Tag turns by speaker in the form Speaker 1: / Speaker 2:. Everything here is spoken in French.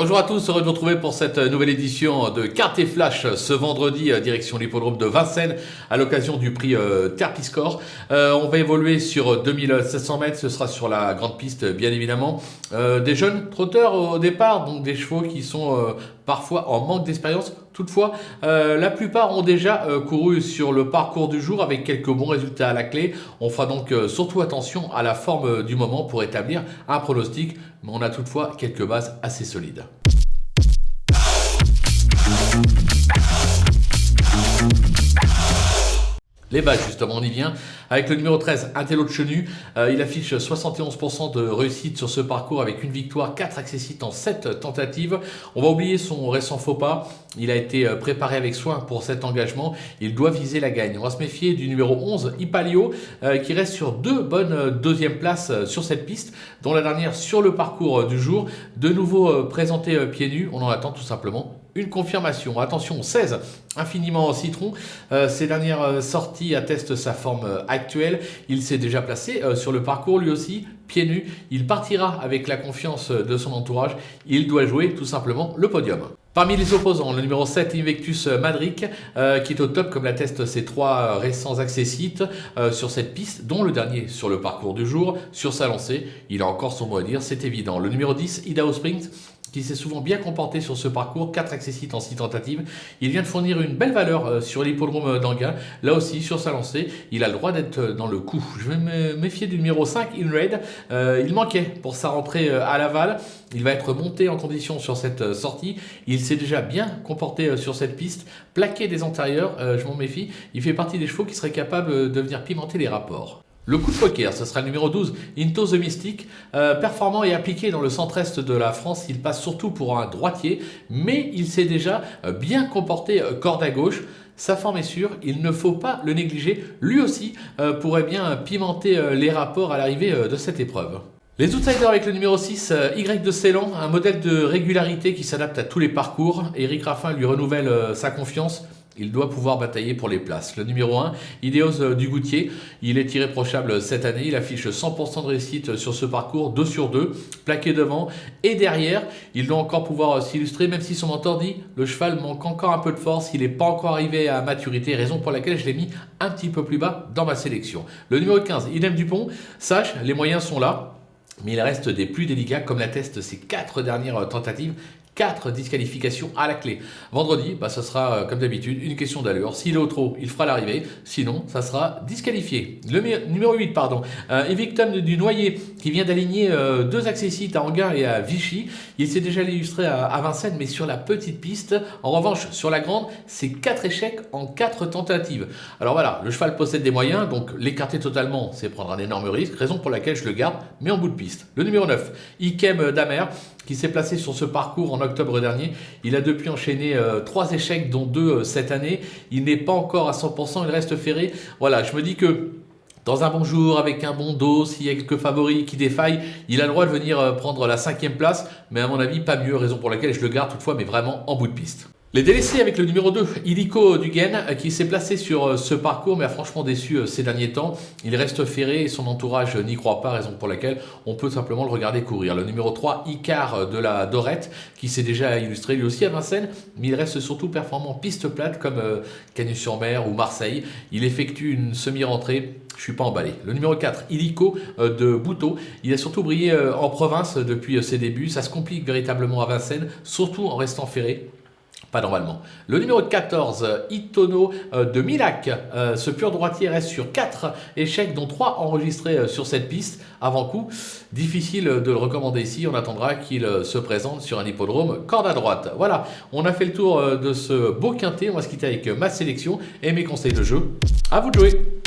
Speaker 1: Bonjour à tous, heureux de vous retrouver pour cette nouvelle édition de Carte et Flash ce vendredi, direction l'hippodrome de Vincennes à l'occasion du prix Terpsícore. On va évoluer sur 2700 mètres, ce sera sur la grande piste bien évidemment. Des jeunes trotteurs au départ, donc des chevaux qui sont parfois en manque d'expérience. Toutefois, la plupart ont déjà couru sur le parcours du jour avec quelques bons résultats à la clé. On fera donc surtout attention à la forme du moment pour établir un pronostic, mais on a toutefois quelques bases assez solides. Les bases, justement, on y vient. Avec le numéro 13, Intello de Chenu, il affiche 71% de réussite sur ce parcours avec une victoire, 4 accessites en 7 tentatives. On va oublier son récent faux pas. Il a été préparé avec soin pour cet engagement. Il doit viser la gagne. On va se méfier du numéro 11, Ipalio, qui reste sur 2 bonnes deuxièmes places sur cette piste, dont la dernière sur le parcours du jour. De nouveau présenté pieds nus, on en attend tout simplement une confirmation. Attention, 16, Infiniment Citron. Ces dernières sorties attestent sa forme actuelle. Il s'est déjà placé sur le parcours lui aussi, pieds nus. Il partira avec la confiance de son entourage. Il doit jouer tout simplement le podium. Parmi les opposants, le numéro 7, Invictus Madric, qui est au top comme l'attestent ses 3 récents accessites sur cette piste, dont le dernier sur le parcours du jour. Sur sa lancée, il a encore son mot à dire, c'est évident. Le numéro 10, Idaho Springs, qui s'est souvent bien comporté sur ce parcours, 4 accessites en 6 tentatives. Il vient de fournir une belle valeur sur l'hippodrome d'Anguin. Là aussi, sur sa lancée, il a le droit d'être dans le coup. Je vais me méfier du numéro 5, In Red. Il manquait pour sa rentrée à Laval. Il va être monté en condition sur cette sortie. Il s'est déjà bien comporté sur cette piste. Plaqué des antérieurs, je m'en méfie. Il fait partie des chevaux qui seraient capables de venir pimenter les rapports. Le coup de poker, ce sera le numéro 12, Into the Mystic. Performant et appliqué dans le centre-est de la France, il passe surtout pour un droitier, mais il s'est déjà bien comporté corde à gauche. Sa forme est sûre, il ne faut pas le négliger. Lui aussi pourrait bien pimenter les rapports à l'arrivée de cette épreuve. Les outsiders avec le numéro 6, Y de Ceylan, un modèle de régularité qui s'adapte à tous les parcours. Éric Raffin lui renouvelle sa confiance. Il doit pouvoir batailler pour les places. Le numéro 1, Idéos du Goutier, il est irréprochable cette année. Il affiche 100% de réussite sur ce parcours, 2 sur 2, plaqué devant et derrière. Il doit encore pouvoir s'illustrer, même si son mentor dit le cheval manque encore un peu de force. Il n'est pas encore arrivé à maturité, raison pour laquelle je l'ai mis un petit peu plus bas dans ma sélection. Le numéro 15, Idem Dupont, sache, les moyens sont là, mais il reste des plus délicats, comme l'attestent ses 4 dernières tentatives. 4 disqualifications à la clé. Vendredi, ce sera comme d'habitude une question d'allure. S'il est au trot, il fera l'arrivée. Sinon, ça sera disqualifié. Le numéro 8, Evictum du Noyer, qui vient d'aligner 2 accessites à Anguin et à Vichy. Il s'est déjà illustré à Vincennes, mais sur la petite piste. En revanche, sur la grande, c'est 4 échecs en 4 tentatives. Alors voilà, le cheval possède des moyens, donc l'écarter totalement, c'est prendre un énorme risque. Raison pour laquelle je le garde, mais en bout de piste. Le numéro 9, Ikem Damer, qui s'est placé sur ce parcours en octobre dernier. Il a depuis enchaîné 3 échecs, dont 2 cette année. Il n'est pas encore à 100%, il reste ferré. Voilà, je me dis que dans un bon jour, avec un bon dos, s'il y a quelques favoris qui défaillent, il a le droit de venir prendre la 5e place. Mais à mon avis, pas mieux, raison pour laquelle je le garde toutefois, mais vraiment en bout de piste. Les délaissés avec le numéro 2, Illico Dugen, qui s'est placé sur ce parcours, mais a franchement déçu ces derniers temps. Il reste ferré et son entourage n'y croit pas, raison pour laquelle on peut simplement le regarder courir. Le numéro 3, Icar de la Dorette, qui s'est déjà illustré lui aussi à Vincennes, mais il reste surtout performant piste plate comme Cagnes-sur-Mer ou Marseille. Il effectue une semi-rentrée. Je suis pas emballé. Le numéro 4, Illico de Bouteau. Il a surtout brillé en province depuis ses débuts. Ça se complique véritablement à Vincennes, surtout en restant ferré. Pas normalement. Le numéro 14, Itono de Milac. Ce pur droitier reste sur 4 échecs, dont 3 enregistrés sur cette piste. Avant coup, difficile de le recommander ici. On attendra qu'il se présente sur un hippodrome corde à droite. Voilà, on a fait le tour de ce beau quintet. On va se quitter avec ma sélection et mes conseils de jeu. À vous de jouer.